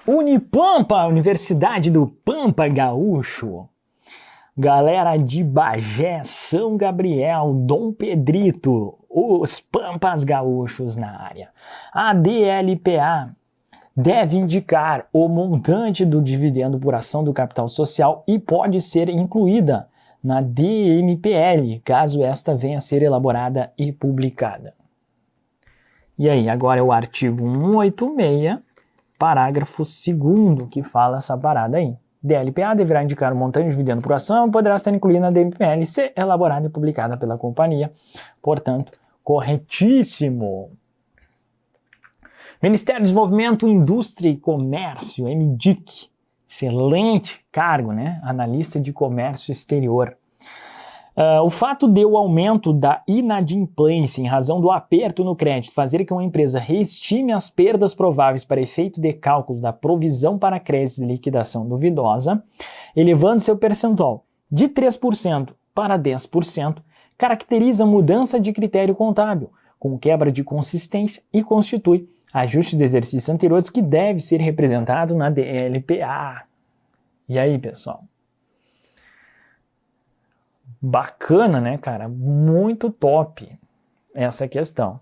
Unipampa, Universidade do Pampa Gaúcho. Galera de Bagé, São Gabriel, Dom Pedrito, os Pampas Gaúchos na área. A DLPA deve indicar o montante do dividendo por ação do capital social e pode ser incluída na DMPL, caso esta venha a ser elaborada e publicada. E aí, agora é o artigo 186, parágrafo 2º, que fala essa parada aí. DLPA deverá indicar o montante de dividendo por ação e poderá ser incluída na DMPL se elaborada e publicada pela companhia. Portanto, corretíssimo. Ministério do Desenvolvimento, Indústria e Comércio, MDIC. Excelente cargo, né? Analista de Comércio Exterior. O fato de o aumento da inadimplência em razão do aperto no crédito fazer com que uma empresa reestime as perdas prováveis para efeito de cálculo da provisão para créditos de liquidação duvidosa, elevando seu percentual de 3% para 10%, caracteriza mudança de critério contábil, com quebra de consistência e constitui ajuste de exercícios anteriores que deve ser representado na DLPA. E aí, pessoal? Bacana, né, cara? Muito top essa questão.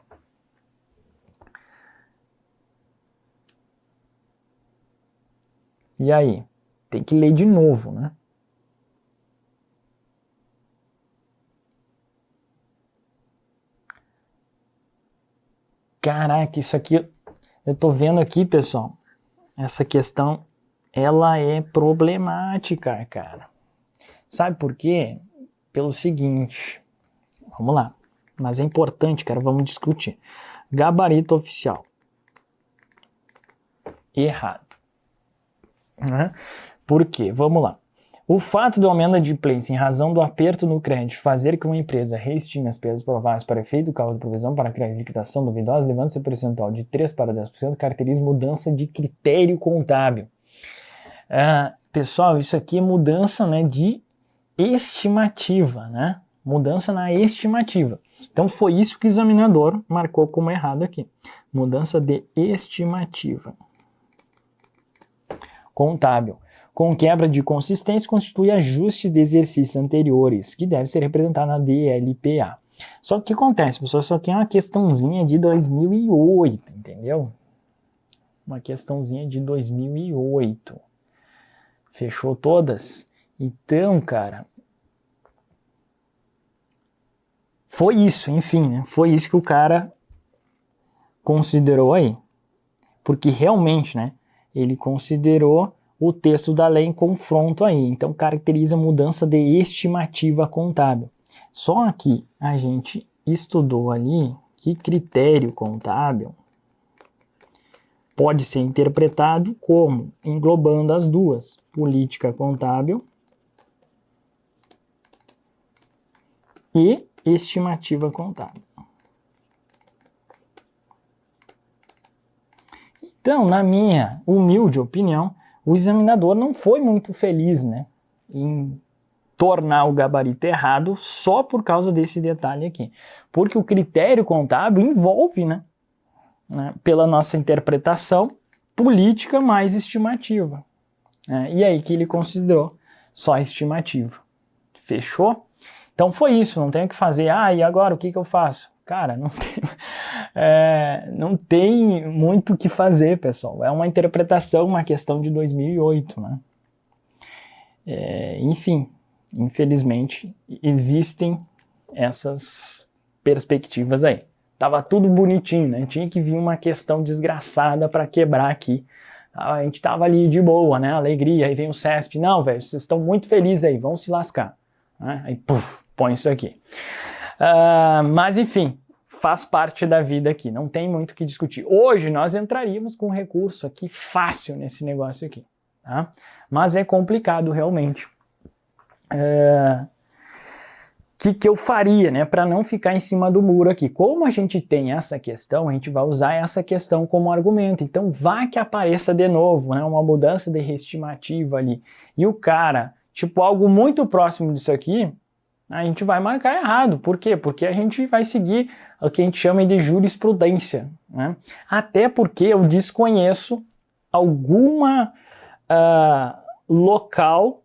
E aí? Tem que ler de novo, né? Caraca, isso aqui, eu tô vendo aqui, pessoal, essa questão, ela é problemática, cara. Sabe por quê? Pelo seguinte, vamos lá, mas é importante, cara, vamos discutir. Gabarito oficial. Errado. Por quê? Vamos lá. O fato do aumento da inadimplência em razão do aperto no crédito fazer com que uma empresa reestime as perdas prováveis para efeito do cálculo de provisão para crédito de liquidação duvidosa, levando seu percentual de 3% para 10%, caracteriza mudança de critério contábil. Pessoal, isso aqui é mudança, né, de estimativa, né? Mudança na estimativa. Então foi isso que o examinador marcou como errado aqui. Mudança de estimativa contábil. Com quebra de consistência, constitui ajustes de exercícios anteriores, que deve ser representado na DLPA. Só que o que acontece, pessoal? Isso aqui é uma questãozinha de 2008, entendeu? Uma questãozinha de 2008. Fechou todas? Então, cara, foi isso, enfim, né? Foi isso que o cara considerou aí. Porque realmente, né, ele considerou o texto da lei em confronto aí. Então, caracteriza mudança de estimativa contábil. Só que a gente estudou ali que critério contábil pode ser interpretado como englobando as duas, política contábil e estimativa contábil. Então, na minha humilde opinião, o examinador não foi muito feliz, né, em tornar o gabarito errado só por causa desse detalhe aqui. Porque o critério contábil envolve, né, pela nossa interpretação, política mais estimativa. E aí que ele considerou só estimativa. Fechou? Então foi isso, não tenho o que fazer. E agora o que eu faço? Cara, não tem muito o que fazer, pessoal. É uma interpretação, uma questão de 2008, né? Enfim, infelizmente, existem essas perspectivas aí. Tava tudo bonitinho, né? Tinha que vir uma questão desgraçada para quebrar aqui. A gente tava ali de boa, né? Alegria, aí vem o CESP. Não, velho, vocês estão muito felizes aí, vão se lascar. Aí, puf, põe isso aqui. Mas enfim, faz parte da vida aqui, não tem muito o que discutir. Hoje nós entraríamos com um recurso aqui fácil nesse negócio aqui, tá? Mas é complicado realmente. Que eu faria, né, para não ficar em cima do muro aqui? Como a gente tem essa questão, a gente vai usar essa questão como argumento. Então vai que apareça de novo, né, uma mudança de reestimativa ali. E o cara, tipo, algo muito próximo disso aqui, a gente vai marcar errado. Por quê? Porque a gente vai seguir o que a gente chama de jurisprudência, né? Até porque eu desconheço alguma local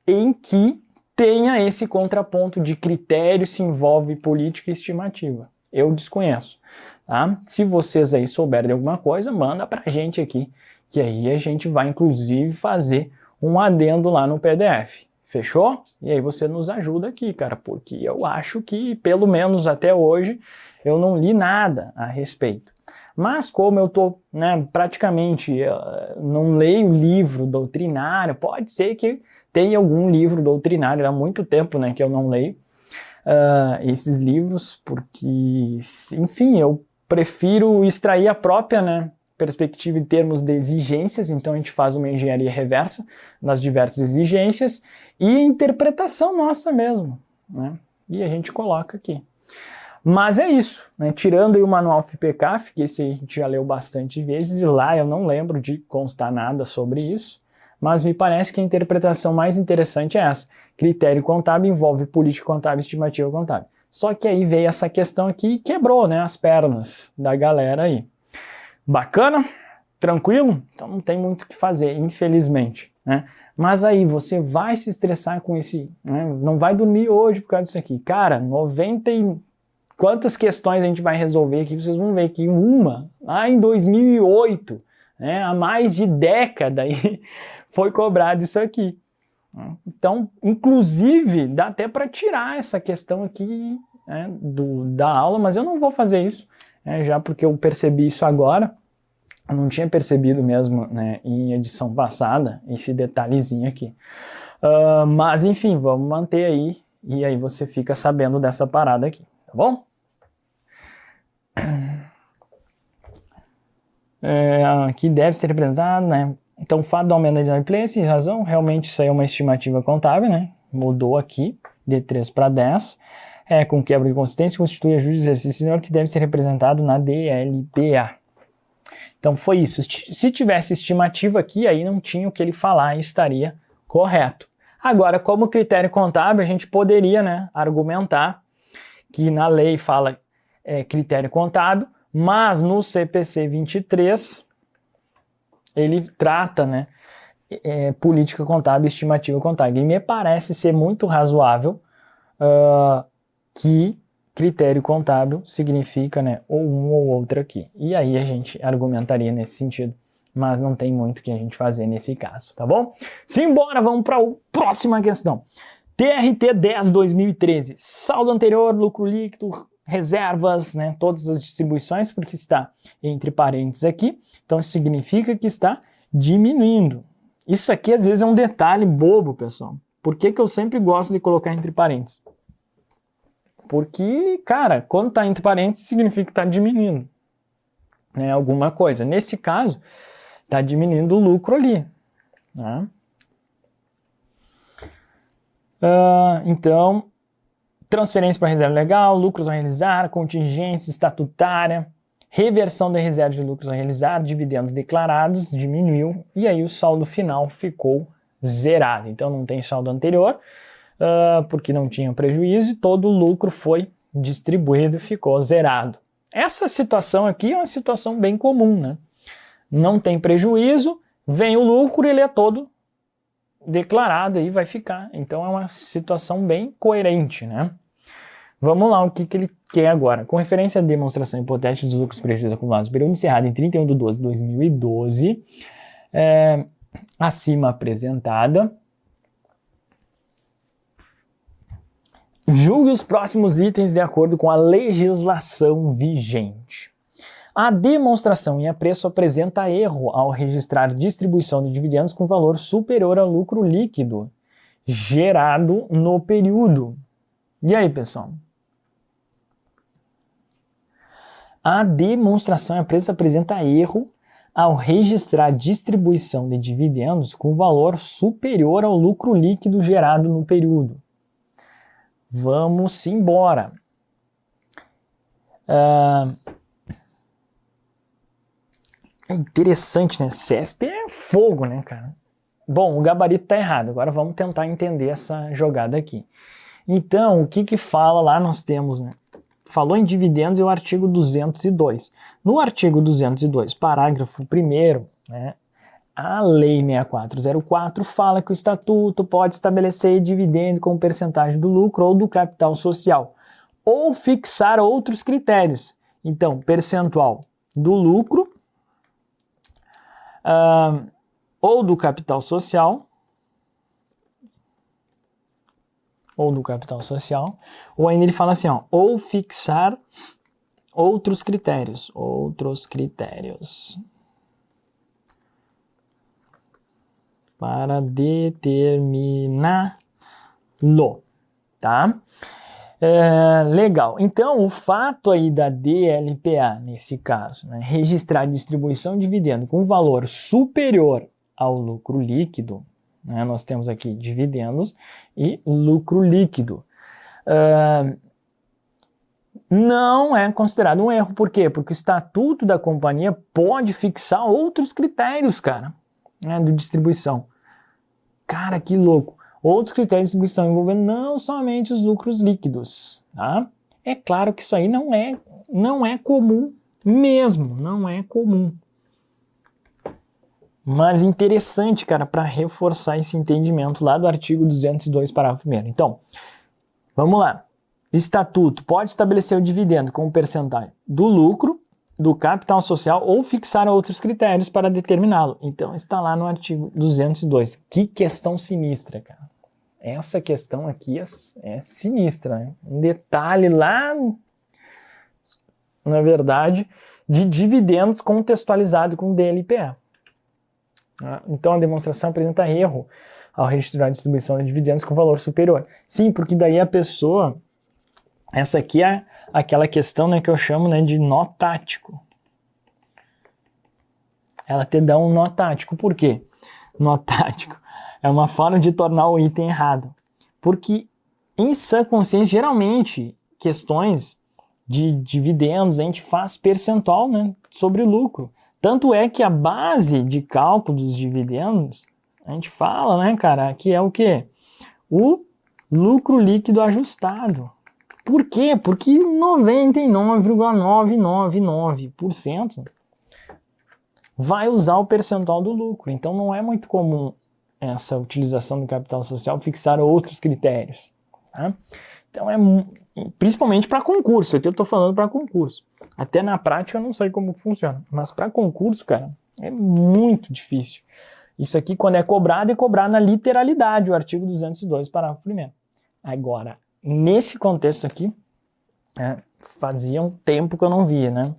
em que tenha esse contraponto de critério se envolve política e estimativa. Eu desconheço. Tá? Se vocês aí souberem de alguma coisa, manda pra gente aqui, que aí a gente vai inclusive fazer um adendo lá no PDF. Fechou? E aí você nos ajuda aqui, cara, porque eu acho que, pelo menos até hoje, eu não li nada a respeito. Mas como eu tô, praticamente, não leio livro doutrinário, pode ser que tenha algum livro doutrinário, há muito tempo, que eu não leio esses livros, porque, enfim, eu prefiro extrair a própria, perspectiva em termos de exigências, então a gente faz uma engenharia reversa nas diversas exigências e interpretação nossa mesmo, e a gente coloca aqui. Mas é isso, tirando aí o manual FIPECAF, que esse a gente já leu bastante vezes, e lá eu não lembro de constar nada sobre isso, mas me parece que a interpretação mais interessante é essa. Critério contábil envolve política contábil e estimativa contábil. Só que aí veio essa questão aqui e quebrou, as pernas da galera aí. Bacana? Tranquilo? Então não tem muito o que fazer, infelizmente. Mas aí você vai se estressar com esse... não vai dormir hoje por causa disso aqui. Cara, 90 e... Quantas questões a gente vai resolver aqui? Vocês vão ver que uma, lá em 2008, há mais de década, aí, foi cobrado isso aqui. Então, inclusive, dá até para tirar essa questão aqui da aula, mas eu não vou fazer isso, já porque eu percebi isso agora. Eu não tinha percebido mesmo em edição passada esse detalhezinho aqui. Mas, enfim, vamos manter aí, e aí você fica sabendo dessa parada aqui. Tá bom? Que deve ser representado, Então, o fato do aumento da inadimplência, em razão, realmente isso aí é uma estimativa contábil, Mudou aqui, de 3 para 10, com quebra de consistência, constitui ajuste de exercício que deve ser representado na DLPA. Então, foi isso. Se tivesse estimativa aqui, aí não tinha o que ele falar e estaria correto. Agora, como critério contábil, a gente poderia, argumentar que na lei fala critério contábil, mas no CPC 23 ele trata política contábil e estimativa contábil. E me parece ser muito razoável que critério contábil significa ou um ou outro aqui. E aí a gente argumentaria nesse sentido, mas não tem muito que a gente fazer nesse caso, tá bom? Simbora, vamos para a próxima questão. TRT 10/2013, saldo anterior, lucro líquido, reservas, todas as distribuições, porque está entre parênteses aqui, então isso significa que está diminuindo. Isso aqui às vezes é um detalhe bobo, pessoal. Por que eu sempre gosto de colocar entre parênteses? Porque, cara, quando está entre parênteses significa que está diminuindo alguma coisa. Nesse caso, está diminuindo o lucro ali. Então, transferência para reserva legal, lucros a realizar, contingência estatutária, reversão da reserva de lucros a realizar, dividendos declarados, diminuiu, e aí o saldo final ficou zerado. Então não tem saldo anterior, porque não tinha prejuízo, e todo o lucro foi distribuído e ficou zerado. Essa situação aqui é uma situação bem comum, Não tem prejuízo, vem o lucro e ele é todo declarado e vai ficar. Então é uma situação bem coerente, Vamos lá, o que ele quer agora. Com referência à demonstração hipotética dos lucros e prejuízos acumulados no período encerrado em 31/12/2012, acima apresentada, julgue os próximos itens de acordo com a legislação vigente. A demonstração em apreço apresenta erro ao registrar distribuição de dividendos com valor superior ao lucro líquido gerado no período. E aí, pessoal? A demonstração em apreço apresenta erro ao registrar distribuição de dividendos com valor superior ao lucro líquido gerado no período. Vamos embora. É interessante, CESP é fogo, cara? Bom, o gabarito tá errado. Agora vamos tentar entender essa jogada aqui. Então, o que fala lá? Nós temos, falou em dividendos, é o artigo 202. No artigo 202, parágrafo 1º, né? A Lei 6404 fala que o estatuto pode estabelecer dividendo como percentagem do lucro ou do capital social, ou fixar outros critérios. Então, percentual do lucro ou do capital social, ou ainda ele fala assim, ó, ou fixar outros critérios, para determiná-lo, tá? Legal. Então, o fato aí da DLPA, nesse caso, né, registrar distribuição de dividendo com valor superior ao lucro líquido, né, nós temos aqui dividendos e lucro líquido, não é considerado um erro. Por quê? Porque o estatuto da companhia pode fixar outros critérios, cara, né, de distribuição. Cara, que louco! Outros critérios de distribuição envolvendo não somente os lucros líquidos, tá? É claro que isso aí não é comum mesmo, não é comum. Mas interessante, cara, para reforçar esse entendimento lá do artigo 202, parágrafo 1º. Então, vamos lá. O estatuto pode estabelecer o dividendo como percentagem do lucro, do capital social ou fixar outros critérios para determiná-lo. Então, está lá no artigo 202. Que questão sinistra, cara. Essa questão aqui é sinistra, né? Um detalhe lá, na verdade, de dividendos contextualizado com DLPA. Então, a demonstração apresenta erro ao registrar a distribuição de dividendos com valor superior. Sim, porque daí a pessoa... Essa aqui é aquela questão, né, que eu chamo, né, de nó tático. Ela te dá um nó tático. Por quê? Nó tático é uma forma de tornar o item errado. Porque em sã consciência, geralmente, questões de dividendos, a gente faz percentual, né, sobre o lucro. Tanto é que a base de cálculo dos dividendos, a gente fala, né, cara, que é o quê? O lucro líquido ajustado. Por quê? Porque 99,999% vai usar o percentual do lucro. Então não é muito comum essa utilização do capital social fixar outros critérios. Tá? Então principalmente para concurso. Aqui eu estou falando para concurso. Até na prática eu não sei como funciona. Mas para concurso, cara, é muito difícil. Isso aqui, quando é cobrado, é cobrar na literalidade, o artigo 202, parágrafo 1º. Agora, nesse contexto aqui, fazia um tempo que eu não via, né?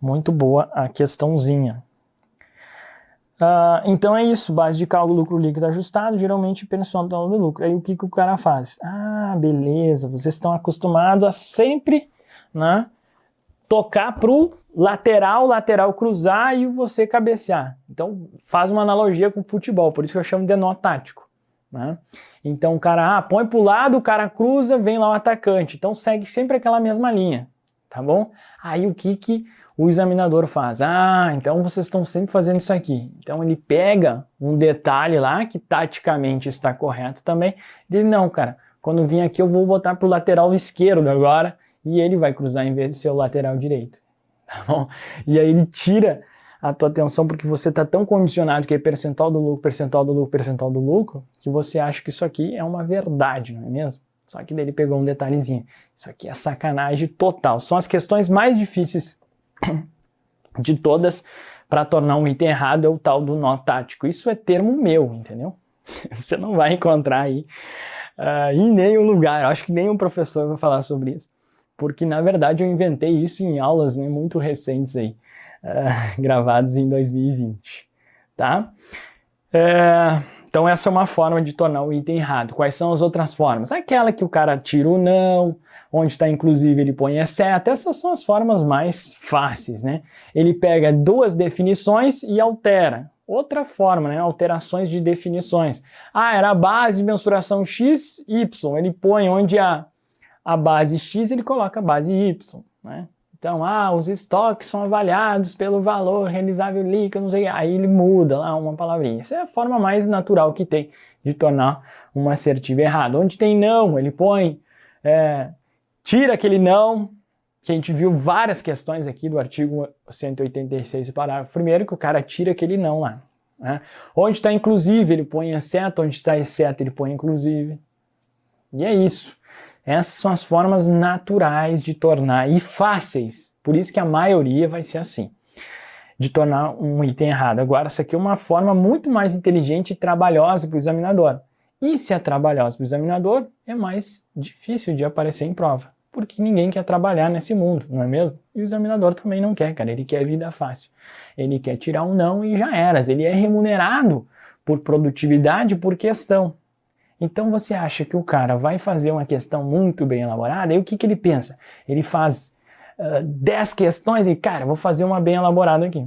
Muito boa a questãozinha. Então é isso, base de cálculo lucro líquido ajustado, geralmente percentual do lucro. Aí o que o cara faz? Beleza, vocês estão acostumados a sempre, né, tocar pro lateral cruzar e você cabecear. Então faz uma analogia com o futebol, por isso que eu chamo de nó tático. Né? Então o cara põe pro lado, o cara cruza, vem lá o atacante. Então segue sempre aquela mesma linha, tá bom? Aí o que o examinador faz? Então vocês estão sempre fazendo isso aqui. Então ele pega um detalhe lá que taticamente está correto também. Ele, não, cara, quando vir aqui eu vou botar pro lateral esquerdo agora e ele vai cruzar em vez de ser o lateral direito, tá bom? E aí ele tira a tua atenção porque você está tão condicionado que é percentual do lucro, que você acha que isso aqui é uma verdade, não é mesmo? Só que daí ele pegou um detalhezinho. Isso aqui é sacanagem total. São as questões mais difíceis de todas para tornar um item errado, é o tal do nó tático. Isso é termo meu, entendeu? Você não vai encontrar aí em nenhum lugar. Eu acho que nenhum professor vai falar sobre isso. Porque, na verdade, eu inventei isso em aulas, né, muito recentes aí. Gravados em 2020, tá? Então essa é uma forma de tornar o item errado. Quais são as outras formas? Aquela que o cara tira o não, onde está inclusive ele põe exceto. Essas são as formas mais fáceis, né? Ele pega duas definições e altera. Outra forma, né? Alterações de definições. Era a base de mensuração x, y. Ele põe onde a base x, ele coloca a base y, né? Então, os estoques são avaliados pelo valor realizável líquido, não sei, aí ele muda lá uma palavrinha. Essa é a forma mais natural que tem de tornar uma assertiva errada. Onde tem não, ele põe, tira aquele não, que a gente viu várias questões aqui do artigo 186, parágrafo primeiro, que o cara tira aquele não lá. Né? Onde está inclusive, ele põe exceto, onde está exceto, ele põe inclusive. E é isso. Essas são as formas naturais de tornar, e fáceis, por isso que a maioria vai ser assim, de tornar um item errado. Agora, essa aqui é uma forma muito mais inteligente e trabalhosa para o examinador. E se é trabalhosa para o examinador, é mais difícil de aparecer em prova, porque ninguém quer trabalhar nesse mundo, não é mesmo? E o examinador também não quer, cara, ele quer vida fácil. Ele quer tirar um não e já eras. Ele é remunerado por produtividade, por questão. Então você acha que o cara vai fazer uma questão muito bem elaborada, e o que ele pensa? Ele faz 10 questões e, cara, vou fazer uma bem elaborada aqui.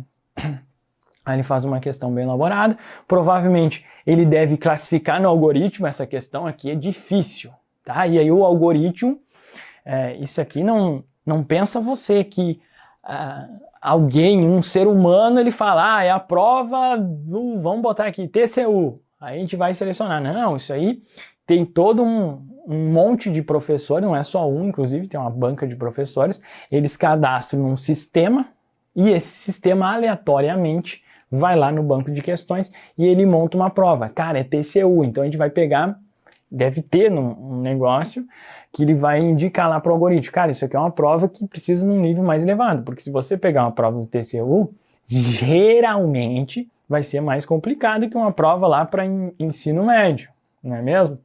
Aí ele faz uma questão bem elaborada, provavelmente ele deve classificar no algoritmo, essa questão aqui é difícil, tá? E aí o algoritmo, isso aqui não pensa você que alguém, um ser humano, ele fala, é a prova, vamos botar aqui, TCU, aí a gente vai selecionar. Não, isso aí tem todo um monte de professores, não é só um, inclusive tem uma banca de professores, eles cadastram num sistema e esse sistema aleatoriamente vai lá no banco de questões e ele monta uma prova. Cara, é TCU, então a gente vai pegar, deve ter um negócio que ele vai indicar lá para o algoritmo. Cara, isso aqui é uma prova que precisa de um nível mais elevado, porque se você pegar uma prova do TCU, geralmente vai ser mais complicado que uma prova lá para ensino médio, não é mesmo?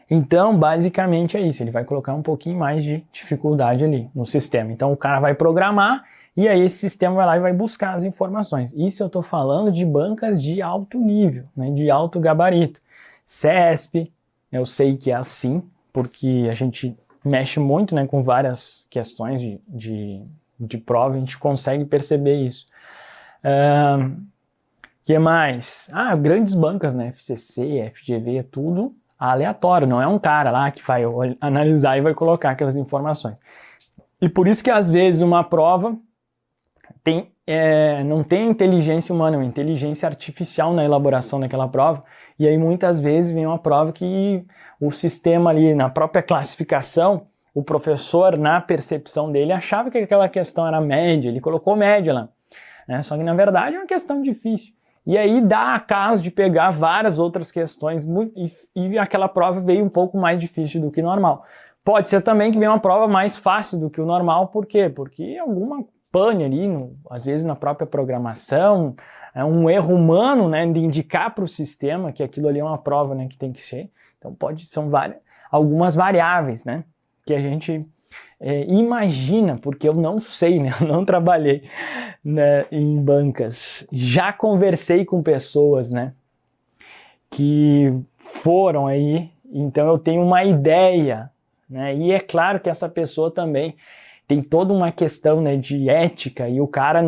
Então, basicamente é isso, ele vai colocar um pouquinho mais de dificuldade ali no sistema. Então, o cara vai programar e aí esse sistema vai lá e vai buscar as informações. Isso eu estou falando de bancas de alto nível, né, de alto gabarito. CESP, eu sei que é assim, porque a gente mexe muito, né, com várias questões de prova, a gente consegue perceber isso. Que mais? Grandes bancas, né, FCC, FGV, é tudo aleatório, não é um cara lá que vai analisar e vai colocar aquelas informações. E por isso que às vezes uma prova não tem inteligência humana, é uma inteligência artificial na elaboração daquela prova, e aí muitas vezes vem uma prova que o sistema ali, na própria classificação, o professor, na percepção dele, achava que aquela questão era média, ele colocou média lá, né? Só que na verdade é uma questão difícil. E aí dá a caso de pegar várias outras questões e aquela prova veio um pouco mais difícil do que normal. Pode ser também que venha uma prova mais fácil do que o normal, por quê? Porque alguma pane ali, às vezes na própria programação, é um erro humano, né, de indicar para o sistema que aquilo ali é uma prova, né, que tem que ser. Então são algumas variáveis, né, que a gente imagina, porque eu não sei, né, eu não trabalhei, né, em bancas. Já conversei com pessoas, né, que foram aí, então eu tenho uma ideia, né, e é claro que essa pessoa também tem toda uma questão, né, de ética, e o cara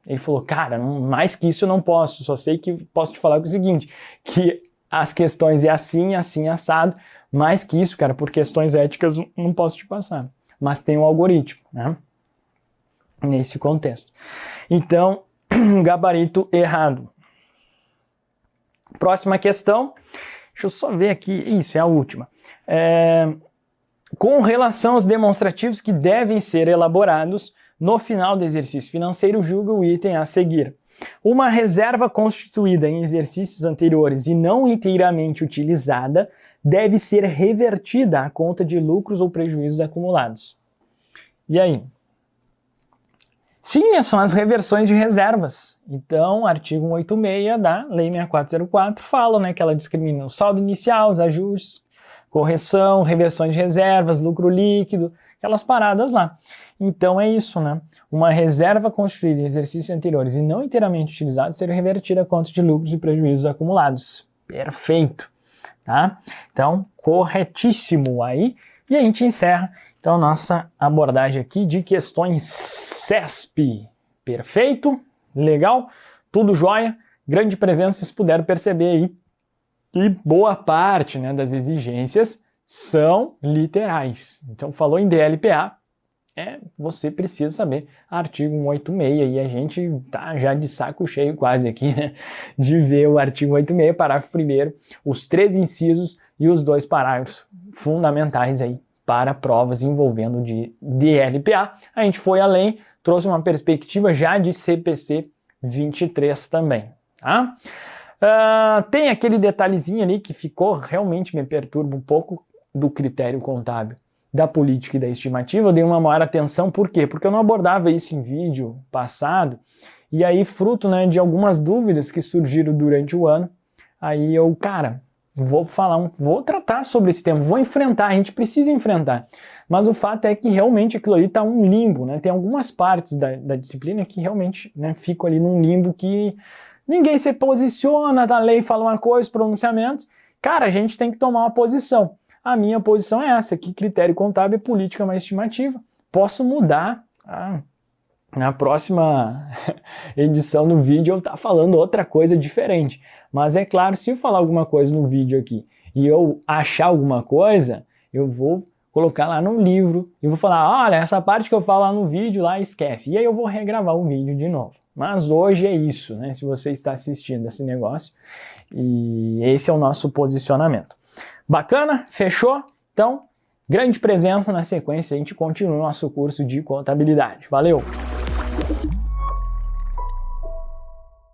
ele falou, cara, mais que isso eu não posso, só sei que posso te falar o seguinte, que as questões é assim, assim, assado, mais que isso, cara, por questões éticas não posso te passar, mas tem um algoritmo, né, nesse contexto. Então, gabarito errado. Próxima questão, deixa eu só ver aqui, isso é a última. Com relação aos demonstrativos que devem ser elaborados no final do exercício financeiro, julga o item a seguir. Uma reserva constituída em exercícios anteriores e não inteiramente utilizada deve ser revertida à conta de lucros ou prejuízos acumulados. E aí? Sim, são as reversões de reservas. Então, artigo 186 da Lei 6404 fala, né, que ela discrimina o saldo inicial, os ajustes, correção, reversões de reservas, lucro líquido, aquelas paradas lá. Então é isso, né? Uma reserva constituída em exercícios anteriores e não inteiramente utilizada será revertida a conta de lucros e prejuízos acumulados. Perfeito, tá? Então, corretíssimo aí. E a gente encerra, então, nossa abordagem aqui de questões CESP. Perfeito? Legal? Tudo jóia? Grande presença, vocês puderam perceber aí. E boa parte, né, das exigências são literais. Então, falou em DLPA, você precisa saber artigo 186, e a gente tá já de saco cheio quase aqui, né, de ver o artigo 186, parágrafo 1º, os 3 incisos e os 2 parágrafos fundamentais aí para provas envolvendo de DLPA. A gente foi além, trouxe uma perspectiva já de CPC 23 também, tá? Tem aquele detalhezinho ali que ficou, realmente me perturba um pouco, do critério contábil, da política e da estimativa. Eu dei uma maior atenção, por quê? Porque eu não abordava isso em vídeo passado, e aí fruto, né, de algumas dúvidas que surgiram durante o ano, aí eu, cara, vou tratar sobre esse tema, vou enfrentar, a gente precisa enfrentar. Mas o fato é que realmente aquilo ali está um limbo, né? Tem algumas partes da disciplina que realmente, né, ficam ali num limbo que ninguém se posiciona, da lei fala uma coisa, pronunciamentos. Cara, a gente tem que tomar uma posição. A minha posição é essa, que critério contábil é política mais estimativa. Posso mudar, na próxima edição do vídeo eu estar falando outra coisa diferente. Mas é claro, se eu falar alguma coisa no vídeo aqui e eu achar alguma coisa, eu vou colocar lá no livro e vou falar, olha, essa parte que eu falo lá no vídeo, lá esquece. E aí eu vou regravar o vídeo de novo. Mas hoje é isso, né? Se você está assistindo esse negócio, e esse é o nosso posicionamento. Bacana? Fechou? Então, grande presença na sequência, a gente continua o nosso curso de contabilidade. Valeu!